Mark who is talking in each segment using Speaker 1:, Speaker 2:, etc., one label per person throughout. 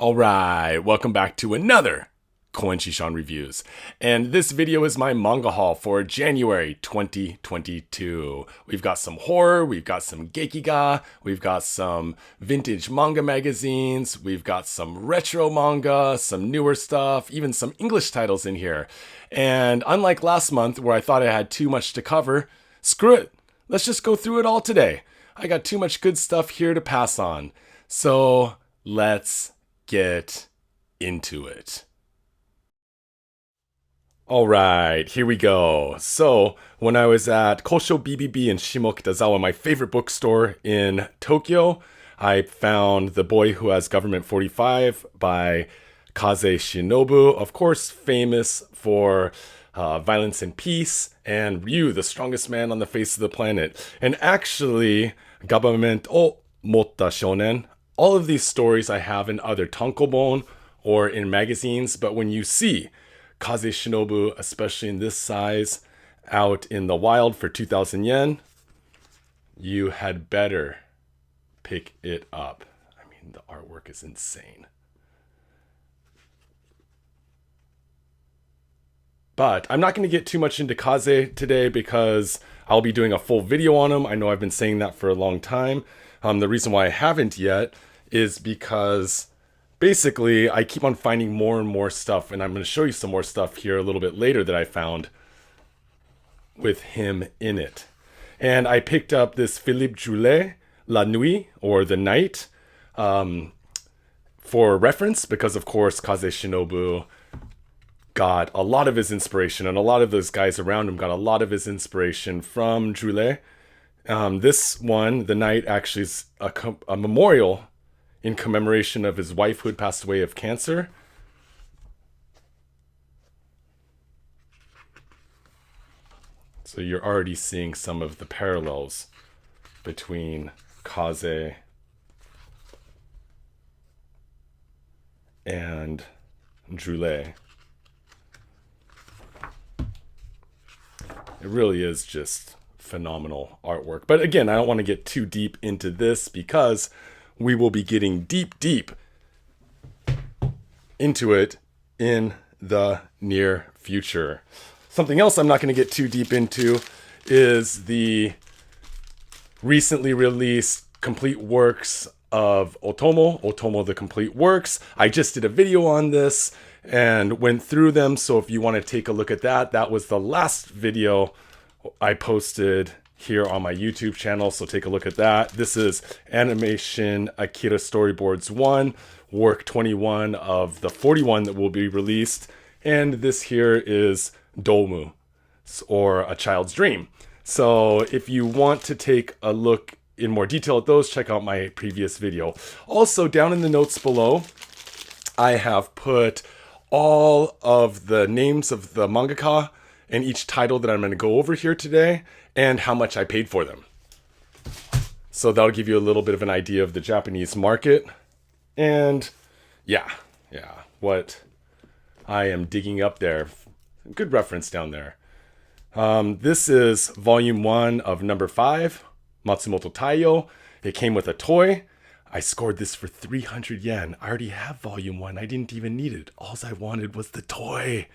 Speaker 1: Alright, welcome back to another Koenshishan Reviews. And this video is my manga haul for January 2022. We've got some horror, we've got some Gekiga, we've got some vintage manga magazines, we've got some retro manga, some newer stuff, even some English titles in here. And unlike last month where I thought I had too much to cover, screw it. Let's just go through it all today. I got too much good stuff here to pass on. So let's get into it. Alright, here we go. So, when I was at Kosho BBB in Shimokitazawa, my favorite bookstore in Tokyo, I found The Boy Who Has Government 45 by Kazuo Shinobu, of course famous for Violence and Peace, and Ryu, the strongest man on the face of the planet. And actually, Government o Motta Shonen, all of these stories I have in other tankobon or in magazines, but when you see Kazuo Shinobu, especially in this size, out in the wild for 2,000 yen, you had better pick it up. I mean, the artwork is insane. But I'm not going to get too much into Kaze today because I'll be doing a full video on him. I know I've been saying that for a long time. The reason why I haven't yet is because basically I keep on finding more and more stuff, and I'm going to show you some more stuff here a little bit later that I found with him in it. And I picked up this Philippe Joulet, La Nuit, or The Night, for reference because of course Kazuo Shinobu got a lot of his inspiration, and a lot of those guys around him got a lot of his inspiration from Joulet. This one, The Night, actually is a memorial in commemoration of his wife who had passed away of cancer. So you're already seeing some of the parallels between Kaze and Joulet. It really is just phenomenal artwork. But again, I don't want to get too deep into this because we will be getting deep into it in the near future. Something else I'm not going to get too deep into is the recently released complete works of Otomo, Otomo the Complete Works. I just did a video on this and went through them, so if you want to take a look at that, that was the last video I posted here on my YouTube channel, so take a look at that. This is Animation Akira Storyboards 1, work 21 of the 41 that will be released, and this here is Domu, or A Child's Dream. So if you want to take a look in more detail at those, check out my previous video. Also, down in the notes below, I have put all of the names of the mangaka and each title that I'm going to go over here today, and how much I paid for them. So that'll give you a little bit of an idea of the Japanese market. And yeah, what I am digging up there. Good reference down there. This is volume 1 of number 5, Matsumoto Taiyo. It came with a toy. I scored this for 300 yen. I already have volume 1. I didn't even need it. All I wanted was the toy.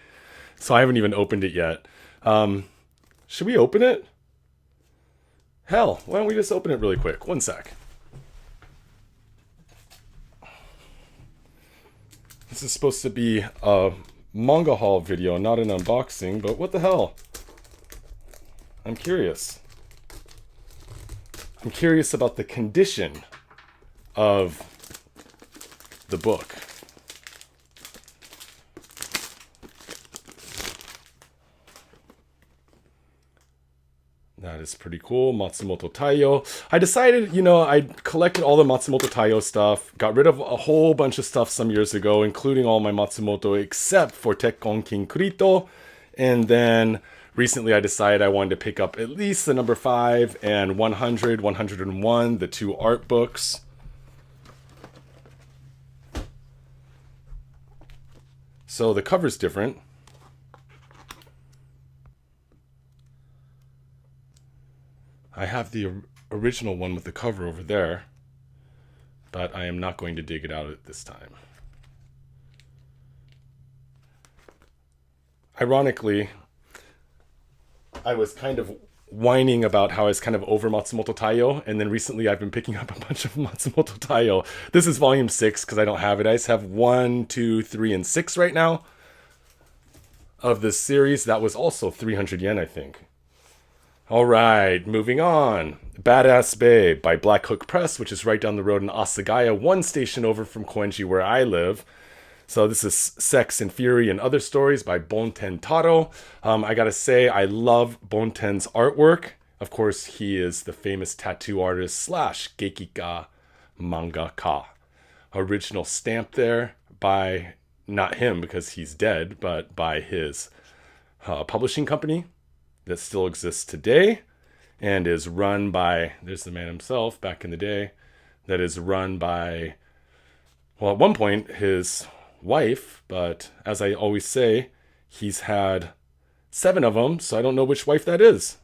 Speaker 1: So I haven't even opened it yet. Should we open it? Hell, why don't we just open it really quick? One sec. This is supposed to be a manga haul video, not an unboxing, but what the hell? I'm curious. I'm curious about the condition of the book. That is pretty cool. Matsumoto Taiyo. I decided, I collected all the Matsumoto Taiyo stuff, got rid of a whole bunch of stuff some years ago, including all my Matsumoto except for Tekkon King Kurito. And then recently I decided I wanted to pick up at least the number 5 and 100, 101, the 2 art books. So the cover's different. I have the original one with the cover over there, but I am not going to dig it out at this time. ironically, I was kind of whining about how I was kind of over Matsumoto Taiyo, and then recently I've been picking up a bunch of Matsumoto Taiyo. This is volume 6 because I don't have it. I just have 1, 2, 3, and 6 right now of this series. That was also 300 yen, I think. All right, moving on. Badass Babe by Black Hook Press, which is right down the road in Asagaya, one station over from Koenji where I live. So this is Sex and Fury and Other Stories by Bonten Taro. I gotta say, I love Bonten's artwork. Of course, he is the famous tattoo artist / Gekiga mangaka. Original stamp there by, not him because he's dead, but by his publishing company that still exists today and is run by, there's the man himself back in the day, that is run by, well, at one point, his wife, but as I always say, he's had 7 of them, so I don't know which wife that is.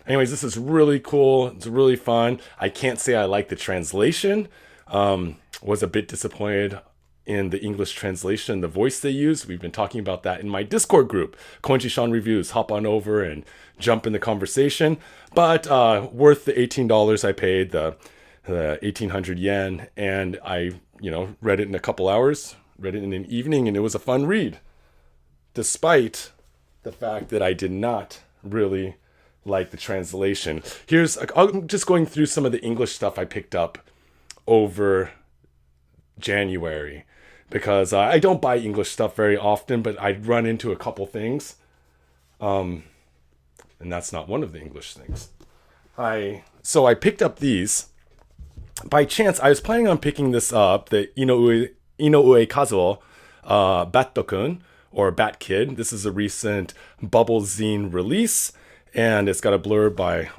Speaker 1: Anyways, this is really cool. It's really fun. I can't say I like the translation. Was a bit disappointed in the English translation, the voice they use. We've been talking about that in my Discord group, Koenji-shan Reviews. Hop on over and jump in the conversation. But worth the $18 I paid, the 1,800 yen, and I, read it in a couple hours, read it in an evening, and it was a fun read, despite the fact that I did not really like the translation. I'm just going through some of the English stuff I picked up over January, because I don't buy English stuff very often, but I'd run into a couple things, and that's not one of the English things. So I picked up these. By chance, I was planning on picking this up, the Inoue Kazuo Battokun, or Bat Kid. This is a recent Bubble Zine release, and it's got a blurb by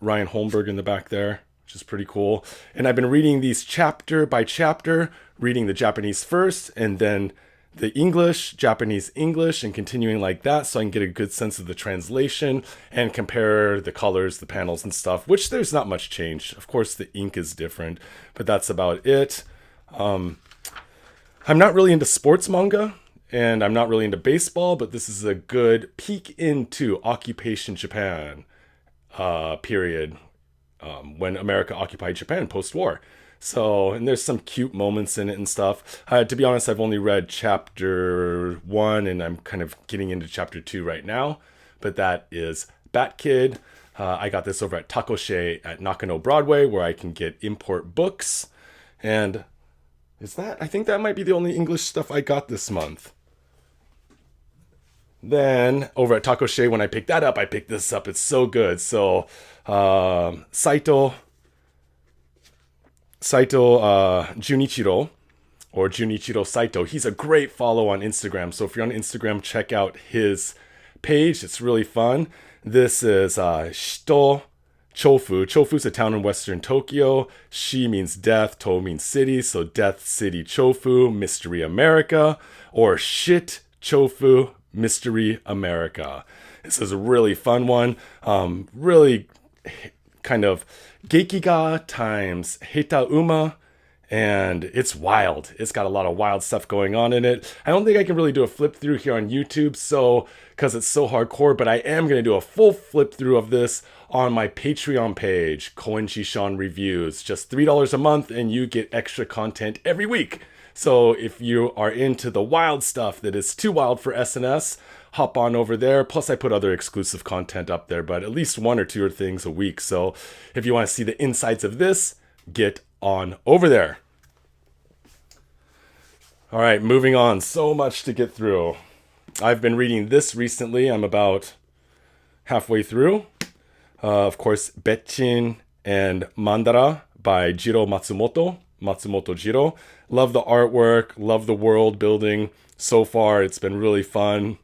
Speaker 1: Ryan Holmberg in the back there, which is pretty cool. And I've been reading these chapter by chapter, reading the Japanese first, and then the English, Japanese, English, and continuing like that, so I can get a good sense of the translation and compare the colors, the panels, and stuff, which there's not much change. Of course, the ink is different, but that's about it. I'm not really into sports manga, and I'm not really into baseball, but this is a good peek into Occupation Japan period, when America occupied Japan post-war. So, and there's some cute moments in it and stuff. To be honest, I've only read chapter 1, and I'm kind of getting into chapter 2 right now. But that is Bat Kid. I got this over at Takoshe at Nakano Broadway, where I can get import books. And I think that might be the only English stuff I got this month. Then, over at Takoshe, when I picked that up, I picked this up. It's so good. So, Saito Junichiro, or Junichiro Saito. He's a great follow on Instagram. So if you're on Instagram, check out his page. It's really fun. This is Shito Chofu. Chofu's a town in western Tokyo. Shi means death. To means city. So Death City Chofu, Mystery America. Or Shit Chofu, Mystery America. This is a really fun one. Really kind of Gekiga times Heta Uma, and it's wild. It's got a lot of wild stuff going on in it. I don't think I can really do a flip through here on YouTube, so because it's so hardcore, but I am going to do a full flip through of this on my Patreon page, Koenji-shan Reviews. Just $3 a month, and you get extra content every week. So if you are into the wild stuff that is too wild for SNS, hop on over there. Plus, I put other exclusive content up there, but at least 1 or 2 things a week. So if you want to see the insides of this, get on over there. All right, moving on. So much to get through. I've been reading this recently. I'm about halfway through. Of course, Betchin and Mandara by Jiro Matsumoto Jiro. Love the artwork, love the world building. So far, it's been really fun.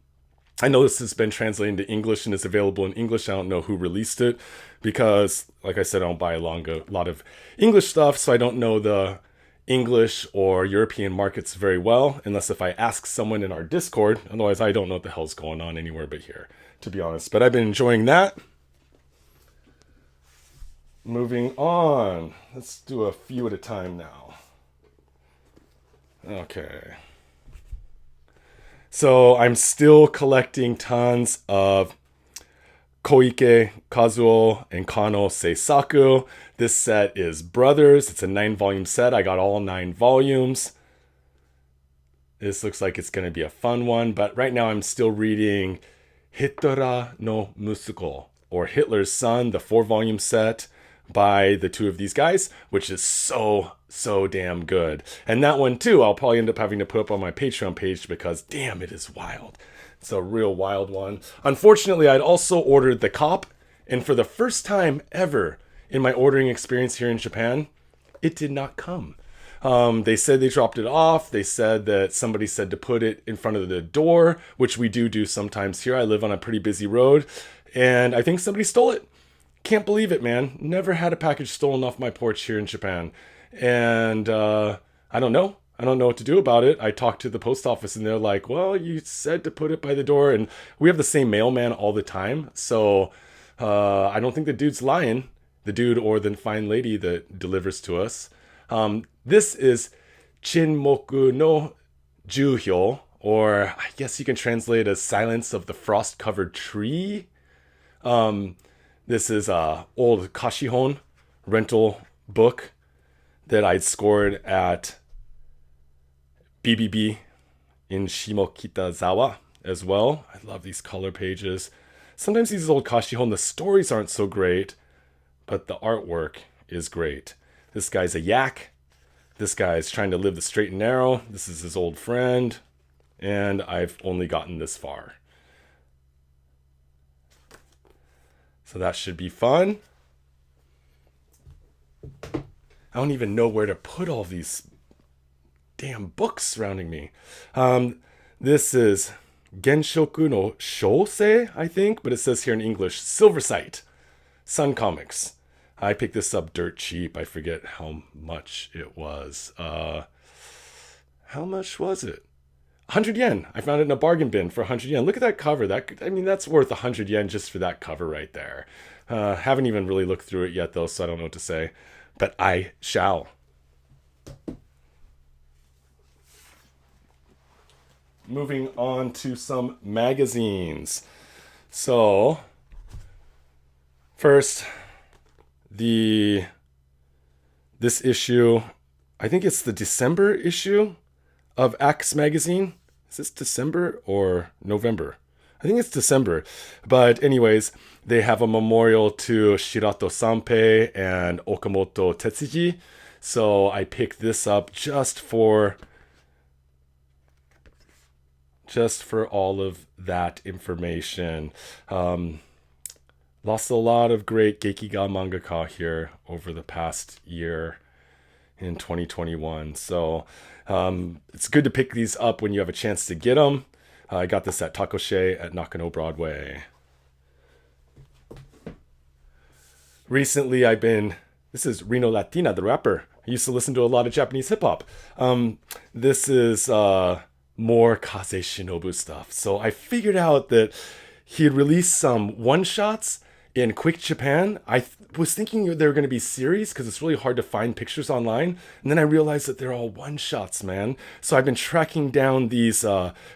Speaker 1: I know this has been translated into English and is available in English. I don't know who released it because, like I said, I don't buy a lot of English stuff, so I don't know the English or European markets very well, unless if I ask someone in our Discord. Otherwise, I don't know what the hell's going on anywhere but here, to be honest. But I've been enjoying that. Moving on. Let's do a few at a time now. Okay. So I'm still collecting tons of Koike, Kazuo, and Kanoh Seisaku. This set is Brothers. It's a 9-volume set. I got all 9 volumes. This looks like it's going to be a fun one. But right now I'm still reading Hitara no Musuko, or Hitler's Son, the 4-volume set by the two of these guys, which is so damn good. And that one too, I'll probably end up having to put up on my Patreon page because damn, it is wild. It's a real wild one. Unfortunately, I'd also ordered the cop, and for the first time ever in my ordering experience here in Japan, it did not come. They said they dropped it off. They said that somebody said to put it in front of the door, which we do sometimes here. I live on a pretty busy road, and I think somebody stole it. Can't believe it, man. Never had a package stolen off my porch here in Japan. And I don't know. I don't know what to do about it. I talked to the post office and they're like, well, you said to put it by the door. And we have the same mailman all the time. So I don't think the dude's lying. The dude or the fine lady that delivers to us. This is Chinmoku no Juhyo, or I guess you can translate as Silence of the Frost-Covered Tree. This is a old Kashihon rental book that I'd scored at BBB in Shimokitazawa as well. I love these color pages. Sometimes these old Kashihon, the stories aren't so great, but the artwork is great. This guy's a yak. This guy's trying to live the straight and narrow. This is his old friend. And I've only gotten this far. So that should be fun. I don't even know where to put all these damn books surrounding me. This is Genshoku no Shosei, I think, but it says here in English, Silversight, Sun Comics. I picked this up dirt cheap. I forget how much it was. How much was it? 100 yen. I found it in a bargain bin for 100 yen. Look at that cover. That's worth 100 yen just for that cover right there. Haven't even really looked through it yet, though, so I don't know what to say. But I shall. Moving on to some magazines. So, first, this issue, I think it's the December issue of Axe magazine. Is this December or November? I think it's December. But anyways, they have a memorial to Shirato Sanpei and Okamoto Tetsuji. So I picked this up just for all of that information. Lost a lot of great Gekiga mangaka here over the past year in 2021. So it's good to pick these up when you have a chance to get them. I got this at Takoshe at Nakano Broadway. Recently, this is Reno Latina, the rapper. I used to listen to a lot of Japanese hip hop. This is more Kazuo Shinobu stuff. So I figured out that he had released some one-shots in Quick Japan. I was thinking they were going to be series because it's really hard to find pictures online. And then I realized that they're all one-shots, man. So I've been tracking down these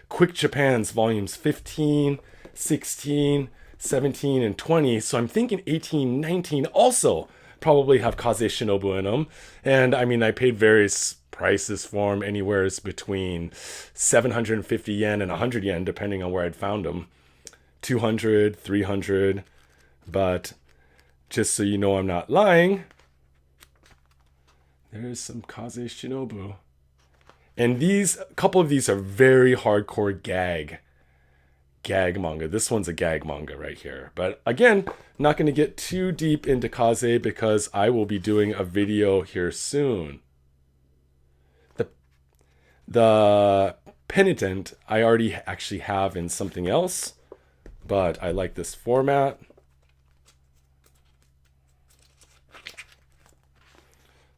Speaker 1: Quick Japan's volumes 15, 16, 17, and 20. So I'm thinking 18, 19 also probably have Kazuo Shinobu in them. And I paid various prices for them, anywhere between 750 yen and 100 yen, depending on where I'd found them. 200, 300, but just so you know I'm not lying, there's some Kazuo Shinobu. And a couple of these are very hardcore gag manga. This one's a gag manga right here. But again, not going to get too deep into Kaze because I will be doing a video here soon. The Penitent I already actually have in something else, but I like this format.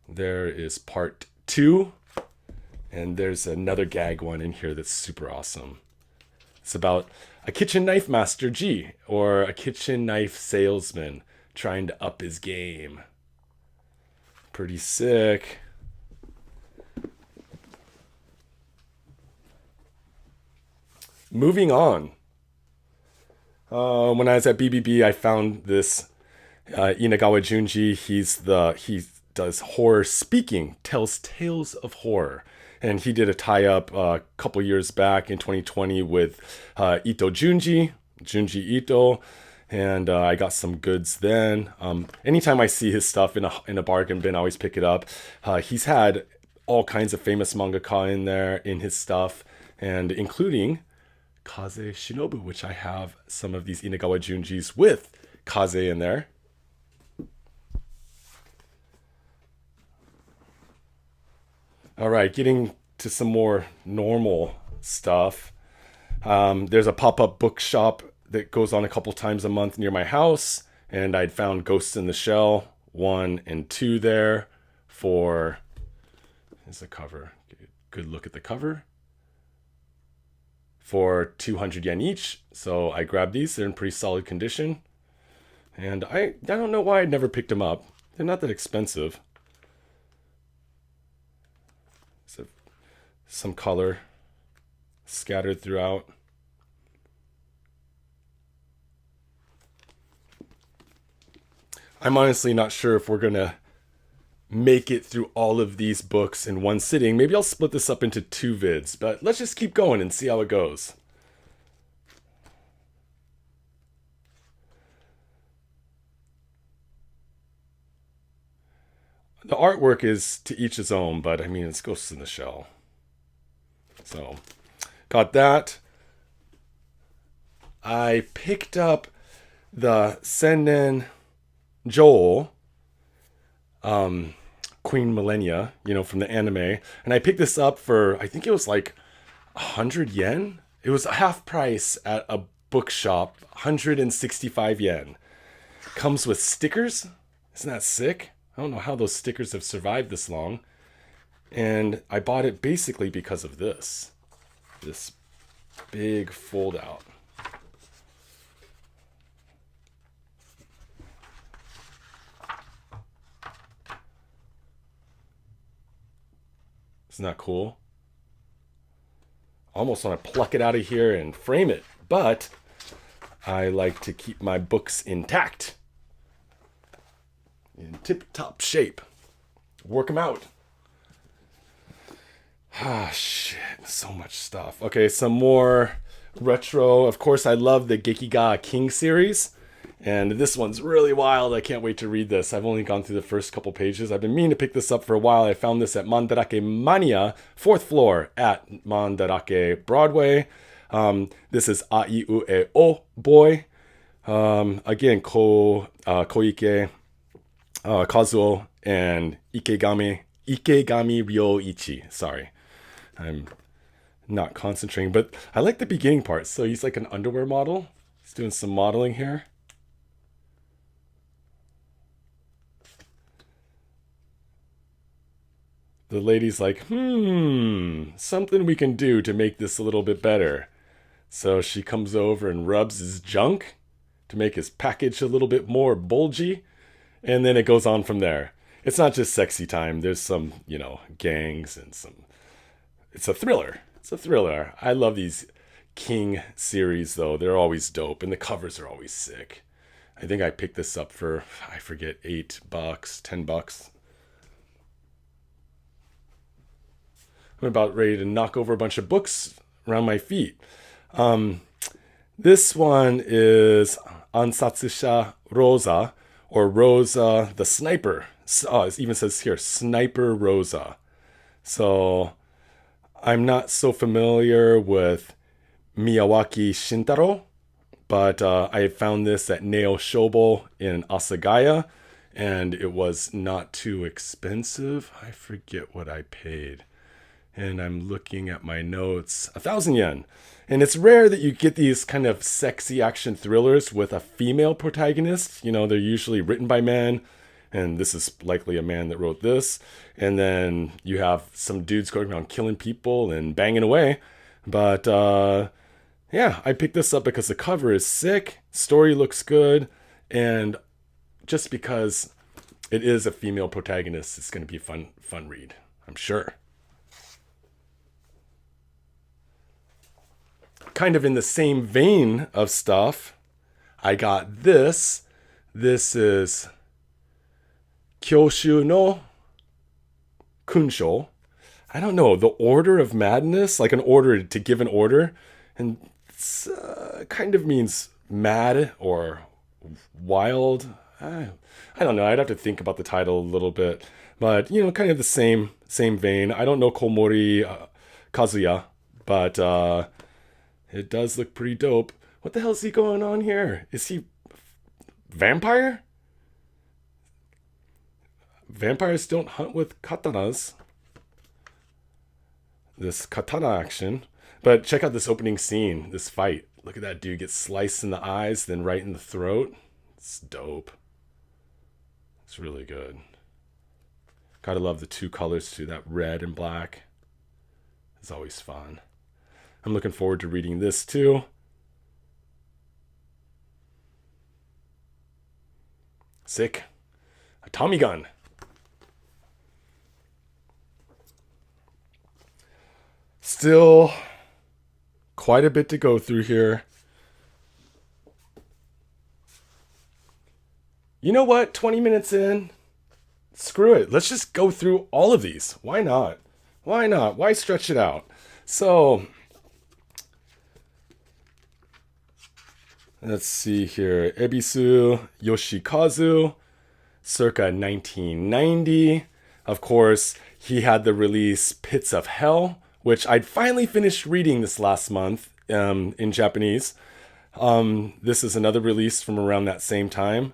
Speaker 1: There is part 2, and there's another gag one in here that's super awesome. It's about a kitchen knife master G, or a kitchen knife salesman trying to up his game. Pretty sick. moving on. When I was at BBB, I found this Inagawa Junji. He does horror speaking, tells tales of horror. And he did a tie-up a couple years back in 2020 with Junji Ito. And I got some goods then. Anytime I see his stuff in a bargain bin, I always pick it up. He's had all kinds of famous mangaka in there in his stuff, and including Kazuo Shinobu, which I have some of these Inagawa Junjis with Kaze in there. All right, getting to some more normal stuff. There's a pop-up bookshop that goes on a couple times a month near my house, and I'd found Ghosts in the Shell 1 and 2 there for... Here's the cover. Good look at the cover. For 200 yen each. So I grabbed these. They're in pretty solid condition. And I don't know why I never picked them up. They're not that expensive. So some color scattered throughout. I'm honestly not sure if we're going to make it through all of these books in one sitting. Maybe I'll split this up into 2 vids, but let's just keep going and see how it goes. The artwork is to each his own, but I mean, it's Ghosts in the Shell. So, got that. I picked up the Sennen Joel, Queen Millennia, from the anime. And I picked this up for, I think it was like 100 yen. It was half price at a bookshop, 165 yen. Comes with stickers. Isn't that sick? I don't know how those stickers have survived this long. And I bought it basically because of this big fold out. Isn't that cool? Almost want to pluck it out of here and frame it, but I like to keep my books intact, in tip-top shape. Work them out. Ah, shit. So much stuff. Okay, some more retro. Of course, I love the Gekiga King series. And this one's really wild. I can't wait to read this. I've only gone through the first couple pages. I've been meaning to pick this up for a while. I found this at Mandarake Mania, 4th floor at Mandarake Broadway. This is Aiue O Boy. Again, Koike, Kazuo, and Ikegami Ryoichi. Sorry, I'm not concentrating, but I like the beginning part. So he's like an underwear model. He's doing some modeling here. The lady's like, something we can do to make this a little bit better. So she comes over and rubs his junk to make his package a little bit more bulgy. And then it goes on from there. It's not just sexy time. There's some, gangs and it's a thriller. It's a thriller. I love these King series, though. They're always dope. And the covers are always sick. I think I picked this up for, I forget, $8, $10. I'm about ready to knock over a bunch of books around my feet. This one is Ansatsusha Rosa, or Rosa the Sniper. It even says here, Sniper Rosa. So I'm not so familiar with Miyawaki Shintaro, but I found this at Neo Shobo in Asagaya, and it was not too expensive. I forget what I paid. And I'm looking at my notes, 1,000 yen. And it's rare that you get these kind of sexy action thrillers with a female protagonist. They're usually written by men, and this is likely a man that wrote this. And then you have some dudes going around killing people and banging away. But yeah, I picked this up because the cover is sick, story looks good, and just because it is a female protagonist, it's going to be a fun read, I'm sure. kind of in the same vein of stuff, I got this. This is Kyoshu No Kuncho. I don't know, the order of madness, like an order to give an order. And it's kind of means mad or wild. I don't know. I'd have to think about the title a little bit. But, kind of the same vein. I don't know Komori Kazuya, but it does look pretty dope. What the hell is he going on here? Is he vampire? Vampires don't hunt with katanas. This katana action. But check out this opening scene, this fight. Look at that dude get sliced in the eyes, then right in the throat. It's dope. It's really good. Gotta love the two colors too, that red and black. It's always fun. I'm looking forward to reading this too. Sick. A Tommy gun. Still quite a bit to go through here. You know what? 20 minutes in. Screw it. Let's just go through all of these. Why not? Why not? Why stretch it out? So, let's see here. Ebisu Yoshikazu, circa 1990. Of course, he had the release Pits of Hell, which I'd finally finished reading this last month in Japanese. This is another release from around that same time.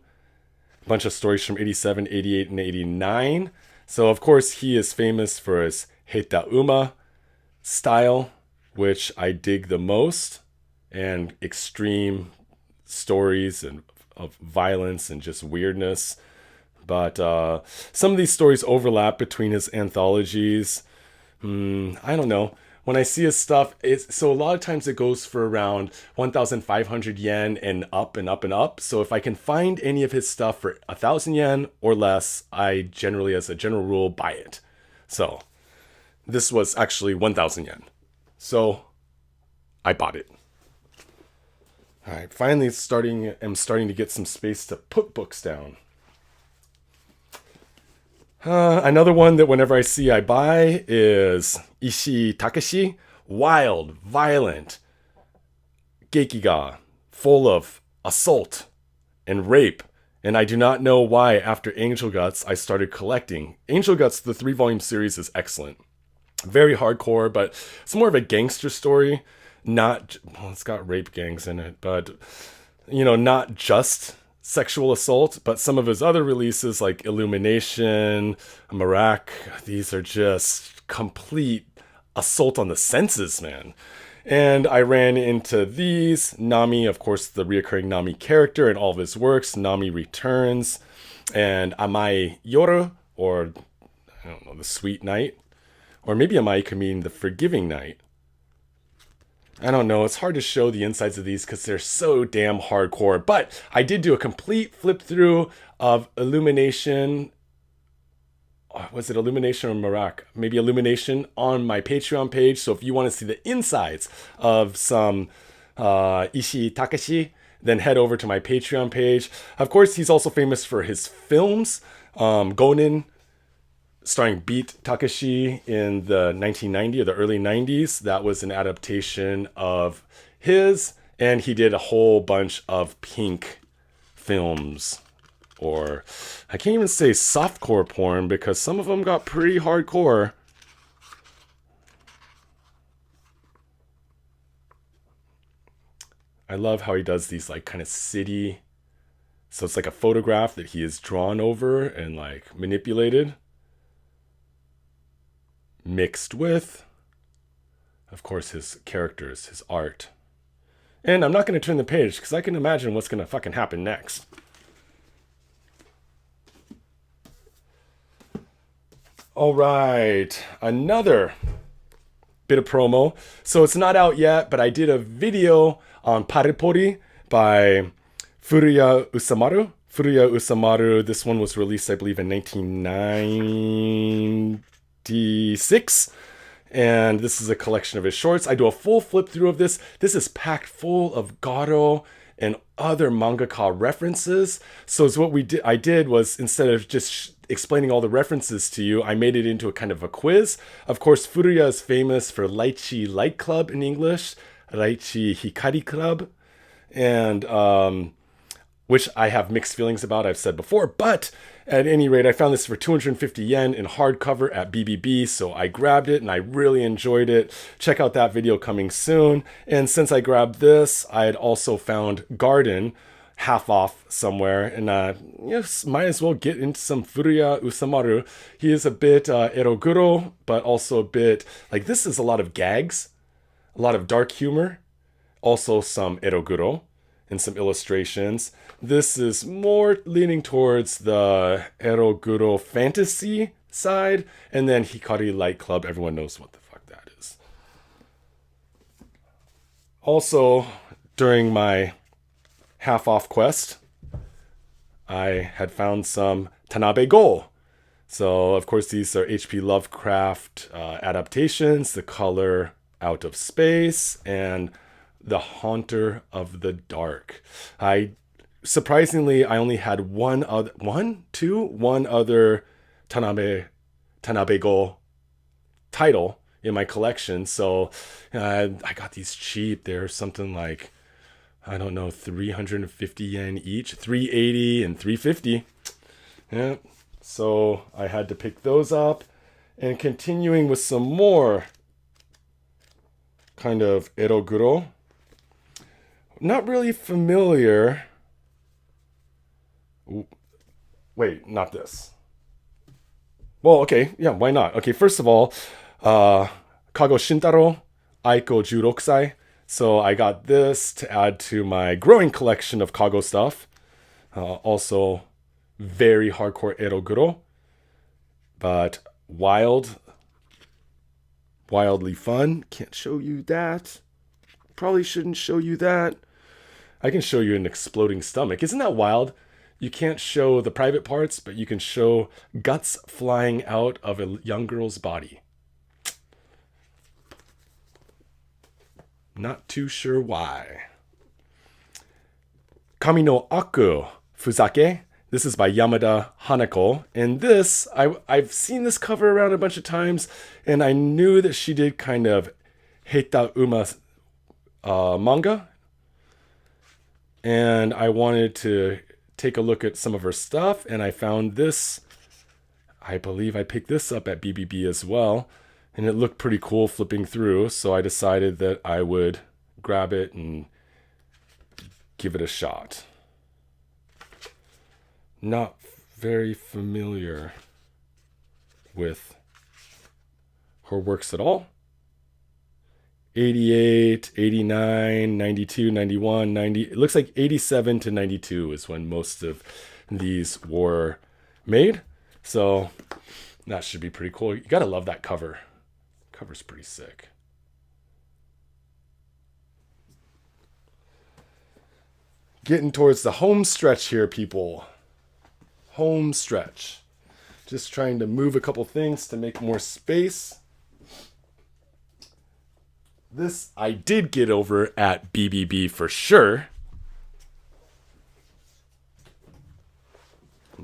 Speaker 1: A bunch of stories from 87, 88, and 89. So, of course, he is famous for his Heita Uma style, which I dig the most, and extreme stories and of violence and just weirdness. But some of these stories overlap between his anthologies. I don't know. When I see his stuff, so a lot of times it goes for around 1,500 yen and up and up and up. So if I can find any of his stuff for 1,000 yen or less, I generally, as a general rule, buy it. So this was actually 1,000 yen. So I bought it. All right, finally I'm starting to get some space to put books down. Another one that whenever I see I buy is Ishii Takashi. Wild, violent, Gekiga, full of assault and rape. And I do not know why after Angel Guts I started collecting. Angel Guts, the 3-volume series, is excellent. Very hardcore, but it's more of a gangster story. It's got rape gangs in it, but, not just sexual assault, but some of his other releases like Illumination, Marak, these are just complete assault on the senses, man. And I ran into these. Nami, of course, the reoccurring Nami character in all of his works. Nami Returns. And Amai Yoru, or I don't know, the Sweet Night. Or maybe Amai could mean the Forgiving Night. I don't know. It's hard to show the insides of these because they're so damn hardcore. But I did do a complete flip through of Illumination. Was it Illumination or Marak? Maybe Illumination on my Patreon page. So if you want to see the insides of some Ishii Takashi, then head over to my Patreon page. Of course, he's also famous for his films. Gonin, starring Beat Takashi in the 1990 or the early 90s. That was an adaptation of his. And he did a whole bunch of pink films. Or I can't even say softcore porn because some of them got pretty hardcore. I love how he does these like kind of city. So it's like a photograph that he has drawn over and like manipulated. Mixed with, of course, his characters, his art. And I'm not going to turn the page because I can imagine what's going to fucking happen next. All right, another bit of promo. So it's not out yet, but I did a video on Paripori by Furya Usamaru. Furya Usamaru, this one was released, I believe, in 1996. And this is a collection of his shorts. I do a full flip through of this. This is packed full of Garo and other mangaka references. So what I did was, instead of just explaining all the references to you, I made it into a kind of a quiz. Of course, Furya is famous for Lychee Light Club in English, Lychee Hikari Club, and which I have mixed feelings about, I've said before. But at any rate, I found this for 250 yen in hardcover at BBB, so I grabbed it and I really enjoyed it. Check out that video coming soon. And since I grabbed this, I had also found Garden half off somewhere, and yes, might as well get into some Furya Usamaru. He is a bit eroguro, but also a bit like, this is a lot of gags, a lot of dark humor, also some eroguro and some illustrations. This is more leaning towards the eroguro fantasy side, and then Hikari Light Club, everyone knows what the fuck that is. Also, during my half-off quest, I had found some Tanabe Go. So, of course, these are H.P. Lovecraft adaptations, The Color Out of Space, and The Haunter of the Dark. Surprisingly, I only had one other Tanabe Go title in my collection. So I got these cheap. They're something like, I don't know, 350 yen each, 380 and 350. Yeah. So I had to pick those up. And continuing with some more kind of eroguro. Not really familiar. Wait, not this. Well, okay, yeah, why not? Okay, first of all, Kago Shintaro, Aiko Jurokusai. So I got this to add to my growing collection of Kago stuff. Also, very hardcore eroguro, but wildly fun. Can't show you that. Probably shouldn't show you that. I can show you an exploding stomach. Isn't that wild? You can't show the private parts, but you can show guts flying out of a young girl's body. Not too sure why. Kami no Aku Fuzake. This is by Yamada Hanako. And this, I've seen this cover around a bunch of times, and I knew that she did kind of Heita Uma manga. And I wanted to take a look at some of her stuff, and I found this. I believe I picked this up at BBB as well, and it looked pretty cool flipping through, so I decided that I would grab it and give it a shot. Not very familiar with her works at all. 88, 89, 92, 91, 90. It looks like 87 to 92 is when most of these were made. So that should be pretty cool. You gotta love that cover. Cover's pretty sick. Getting towards the home stretch here, people. Home stretch. Just trying to move a couple things to make more space. This I did get over at BBB for sure,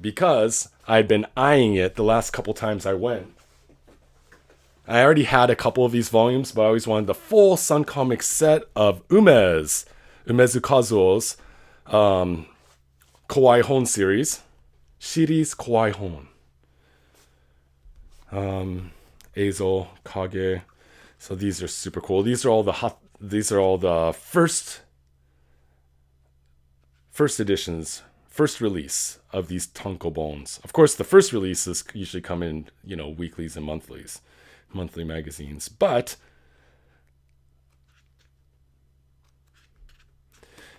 Speaker 1: because I'd been eyeing it the last couple times I went. I already had a couple of these volumes, but I always wanted the full Sun Comics set of Umezz Kazuo's Kawaii Hon series. Kawaii Hon. Eizo, Kage. So these are super cool. These are all the first editions, first release of these tankobons. Of course, the first releases usually come in, weeklies and monthlies, monthly magazines. But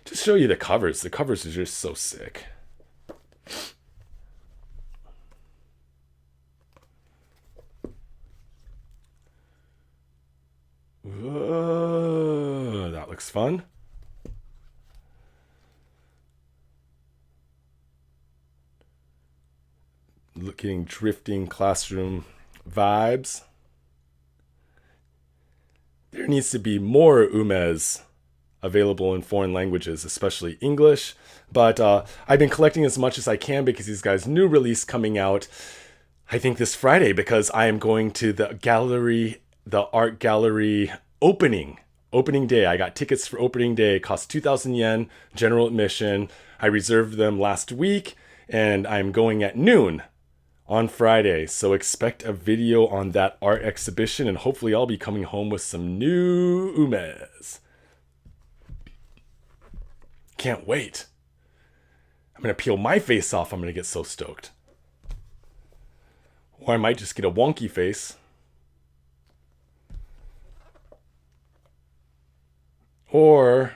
Speaker 1: to show you the covers are just so sick. That looks fun. Looking drifting classroom vibes. there needs to be more Umezz available in foreign languages, especially English. But I've been collecting as much as I can because these guys' new release coming out, I think this Friday, because I am going to the art gallery opening day. I got tickets for opening day. It cost 2,000 yen, general admission. I reserved them last week, and I'm going at noon on Friday. So expect a video on that art exhibition, and hopefully I'll be coming home with some new Umezz. Can't wait. I'm going to peel my face off. I'm going to get so stoked. Or I might just get a wonky face. Or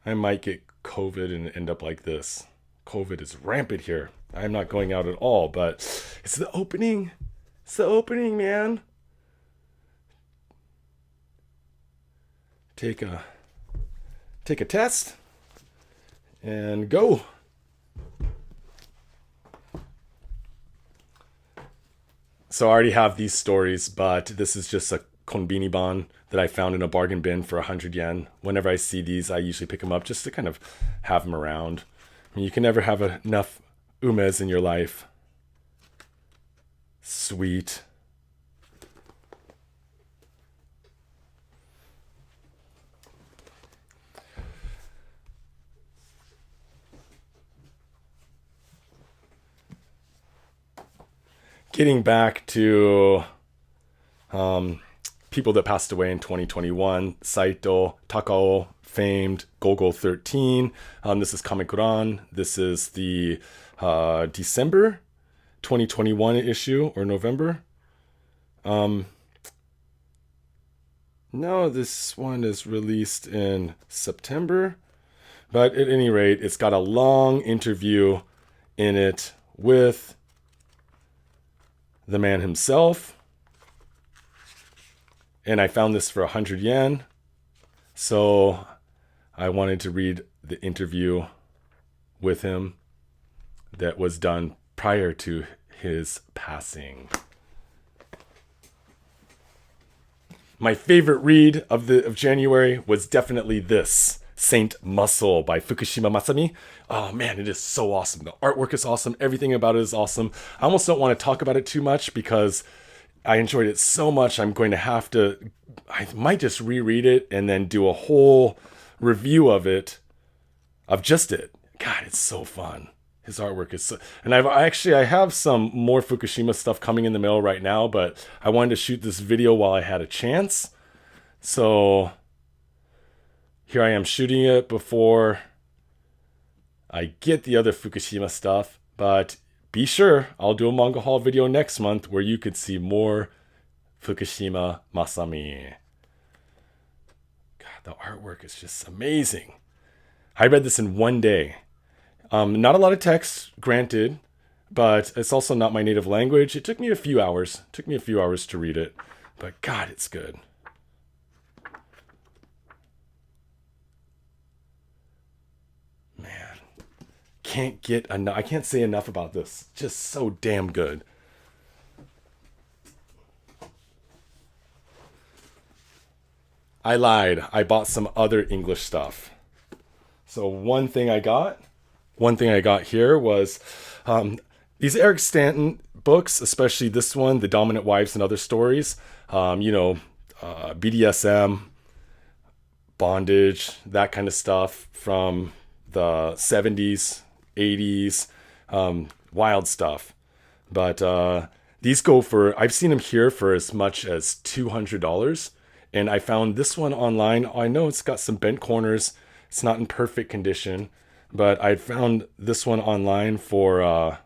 Speaker 1: I might get COVID and end up like this. COVID is rampant here. I'm not going out at all, but it's the opening. It's the opening, man. Take a test and go. So I already have these stories, but this is just a Konbini ban that I found in a bargain bin for 100 yen. Whenever I see these, I usually pick them up just to kind of have them around. I mean, you can never have enough Umezz in your life. Sweet. Getting back to people that passed away in 2021, Saito, Takao, famed Gogo 13. This is Kamikuran. This is the December 2021 issue, or November. No, this one is released in September. But at any rate, it's got a long interview in it with the man himself. And I found this for 100 yen. So I wanted to read the interview with him that was done prior to his passing. My favorite read of January was definitely this, Saint Muscle by Fukushima Masami. Oh man, it is so awesome. The artwork is awesome. Everything about it is awesome. I almost don't want to talk about it too much because I enjoyed it so much. I might just reread it and then do a whole review of just it. God, it's so fun. His artwork is so, and I have some more Fukushima stuff coming in the mail right now, but I wanted to shoot this video while I had a chance. So here I am shooting it before I get the other Fukushima stuff, but be sure I'll do a manga haul video next month where you could see more Fukushima Masami. God, the artwork is just amazing. I read this in one day. Not a lot of text, granted, but it's also not my native language. It took me a few hours. To read it, but God, it's good. Man, I can't say enough about this. Just so damn good. I lied. I bought some other English stuff. So one thing I got here was these Eric Stanton books, especially this one, The Dominant Wives and Other Stories. BDSM, bondage, that kind of stuff from the 70s, 80s, wild stuff. But these go for, I've seen them here for as much as $200. And I found this one online. I know it's got some bent corners. It's not in perfect condition. But I found this one online for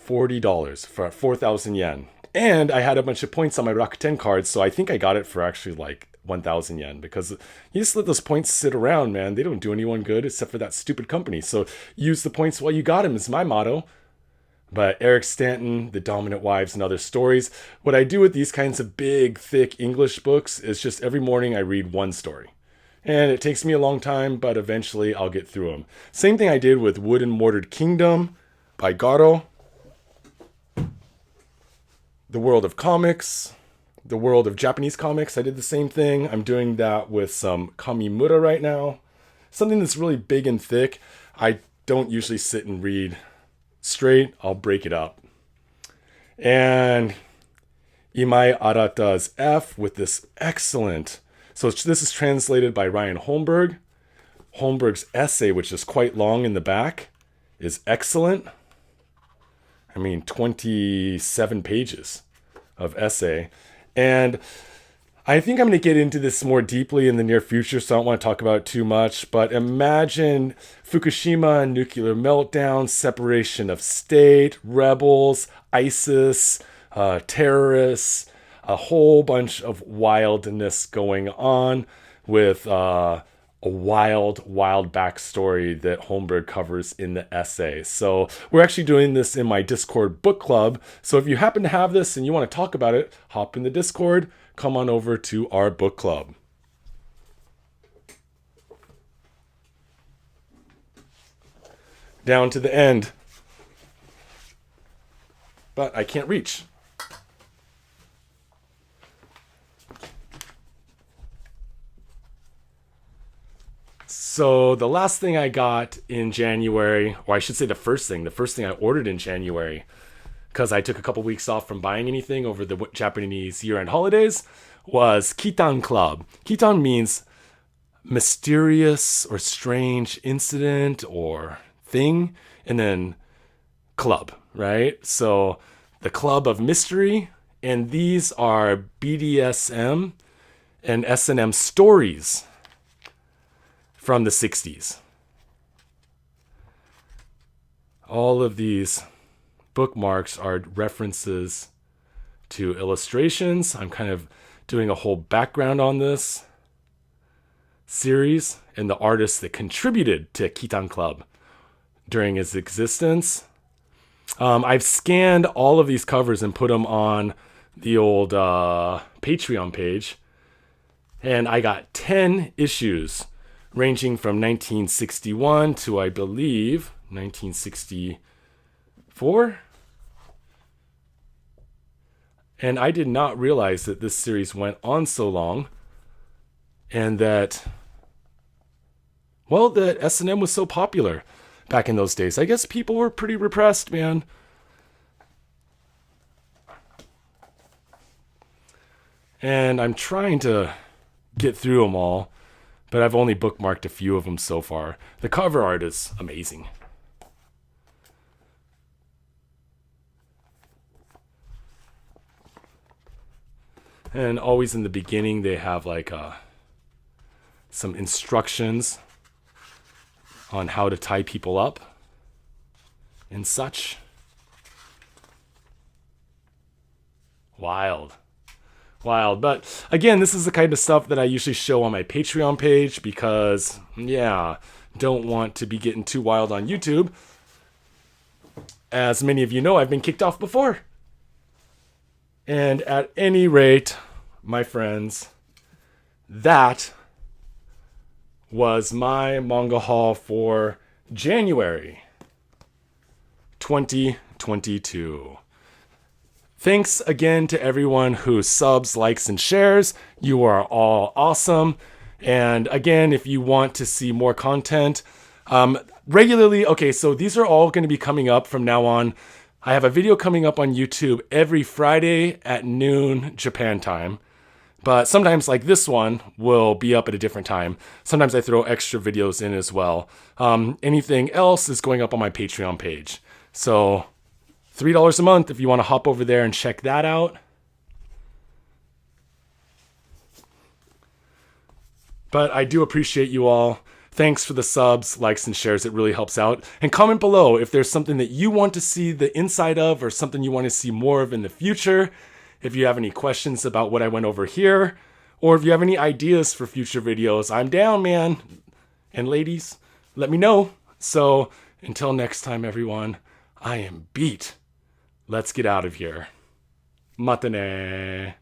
Speaker 1: $40 for 4,000 yen. And I had a bunch of points on my Rakuten cards, so I think I got it for actually like 1,000 yen. Because you just let those points sit around, man. They don't do anyone good except for that stupid company. So use the points while you got them is my motto. But Eric Stanton, The Dominant Wives and Other Stories. What I do with these kinds of big, thick English books is just every morning I read one story. And it takes me a long time, but eventually I'll get through them. Same thing I did with Wood and Mortared Kingdom by Garo. the world of comics, the world of Japanese comics. I did the same thing. I'm doing that with some Kamimura right now. Something that's really big and thick. I don't usually sit and read straight. I'll break it up. And Imai Arata's F with this excellent. So this is translated by Ryan Holmberg. Holmberg's essay, which is quite long in the back, is excellent. I mean, 27 pages of essay. And I think I'm going to get into this more deeply in the near future, so I don't want to talk about it too much. But imagine Fukushima, nuclear meltdown, separation of state, rebels, ISIS, terrorists, a whole bunch of wildness going on with a wild backstory that Holmberg covers in the essay. So we're actually doing this in my Discord book club. So if you happen to have this and you want to talk about it, hop in the Discord, come on over to our book club. Down to the end. But I can't reach. So the last thing I got in January, or I should say the first thing I ordered in January, because I took a couple weeks off from buying anything over the Japanese year-end holidays, was Kitan Club. Kitan means mysterious or strange incident or thing, and then club, right? So the club of mystery, and these are BDSM and S&M stories from the 60s. All of these bookmarks are references to illustrations. I'm kind of doing a whole background on this series and the artists that contributed to Kitan Club during its existence. I've scanned all of these covers and put them on the old Patreon page. And I got 10 issues ranging from 1961 to, I believe, 1964. And I did not realize that this series went on so long, and that, well, that S&M was so popular back in those days. I guess people were pretty repressed, man. And I'm trying to get through them all, but I've only bookmarked a few of them so far. The cover art is amazing. And always in the beginning, they have like some instructions on how to tie people up and such. Wild. But again, this is the kind of stuff that I usually show on my Patreon page because, yeah, don't want to be getting too wild on YouTube. As many of you know, I've been kicked off before. And at any rate, my friends, that was my manga haul for January 2022. Thanks again to everyone who subs, likes, and shares. You are all awesome. And again, if you want to see more content regularly, okay, so these are all going to be coming up from now on. I have a video coming up on YouTube every Friday at noon Japan time. But sometimes, like this one, will be up at a different time. Sometimes I throw extra videos in as well. Anything else is going up on my Patreon page. So $3 a month if you want to hop over there and check that out. But I do appreciate you all. Thanks for the subs, likes, and shares. It really helps out. And comment below if there's something that you want to see the inside of or something you want to see more of in the future. If you have any questions about what I went over here, or if you have any ideas for future videos, I'm down, man. And ladies, let me know. So until next time, everyone, I am beat. Let's get out of here. Matane.